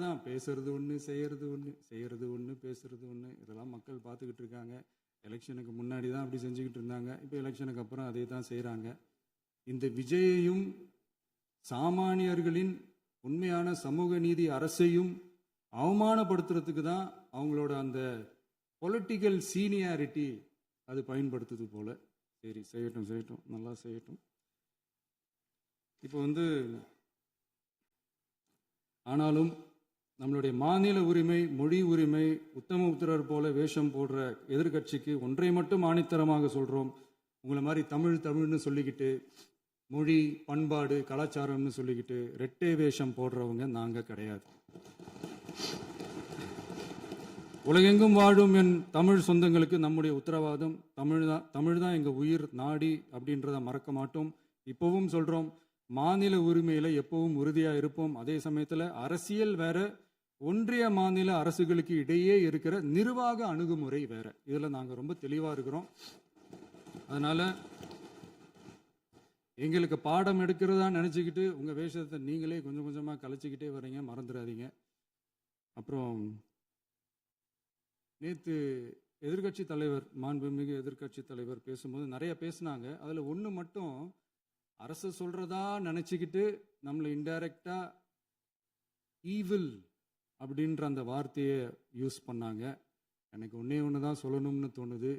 தான், பேசுறது ஒன்று, செய்யறது ஒன்று, செய்யறது ஒன்று, பேசுறது ஒன்று. இதெல்லாம் மக்கள் பார்த்துக்கிட்டு இருக்காங்க. எலெக்ஷனுக்கு முன்னாடி தான் அப்படி செஞ்சுக்கிட்டு இருந்தாங்க. இப்போ எலெக்ஷனுக்கு அப்புறம் அதே தான் செய்கிறாங்க. இந்த விஜயையும் சாமானியர்களின் உண்மையான சமூக நீதி அரசையும் அவமானப்படுத்துறதுக்கு தான் அவங்களோட அந்த பொலிட்டிக்கல் சீனியாரிட்டி அது பயன்படுத்துது போல. சரி, செய்யட்டும் செய்யட்டும், நல்லா செய்யட்டும். இப்போ ஆனாலும் நம்மளுடைய மாநில உரிமை, மொழி உரிமை, உத்தமபுத்திரர் போல வேஷம் போடுற எதிர்கட்சிக்கு ஒன்றை மட்டும் ஆணித்தரமாக சொல்கிறோம். உங்களை மாதிரி தமிழ்னு சொல்லிக்கிட்டு, மொழி, பண்பாடு, கலாச்சாரம்னு சொல்லிக்கிட்டு ரெட்டை வேஷம் போடுறவங்க நாங்கள் கிடையாது. உலகெங்கும் வாழும் என் தமிழ் சொந்தங்களுக்கு நம்முடைய உத்தரவாதம் தமிழ் தான் எங்கள் உயிர் நாடி அப்படின்றத மறக்க மாட்டோம். இப்போவும் சொல்கிறோம், மாநில உரிமையில் எப்பவும் உறுதியாக இருப்போம். அதே சமயத்தில் அரசியல் வேற, ஒன்றிய மாநில அரசுகளுக்கு இடையே இருக்கிற நிர்வாக அணுகுமுறை வேற. இதில் நாங்கள் ரொம்ப தெளிவாக இருக்கிறோம். அதனால் எங்களுக்கு பாடம் எடுக்கிறதா நினச்சிக்கிட்டு உங்கள் வேஷத்தை நீங்களே கொஞ்சம் கொஞ்சமாக கலைச்சிக்கிட்டே வரீங்க, மறந்துடாதீங்க. அப்புறம் நேற்று எதிர்கட்சி தலைவர், மாண்புமிகு எதிர்கட்சி தலைவர் பேசும்போது நிறைய பேசினாங்க. அதில் ஒன்று மட்டும், அரசு சொல்கிறதா நினச்சிக்கிட்டு நம்மளை இன்டைரக்டாக ஈவில் அப்படின்ற அந்த வார்த்தையை யூஸ் பண்ணாங்க. எனக்கு ஒன்று தான் சொல்லணும்னு தோணுது.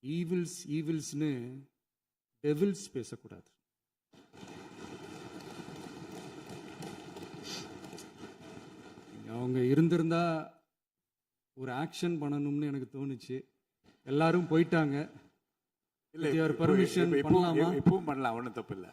ஈவில்ஸ்னு டெவில்ஸ் பேசக்கூடாது. அவங்க இருந்திருந்தா ஒரு ஆக்ஷன் பண்ணணும்னு எனக்கு தோணுச்சு. எல்லாரும் போயிட்டாங்க. இல்லை, பர்மிஷன் பண்ணலாமா? இப்பவும் பண்ணலாம், ஒன்றும் தப்பு இல்லை.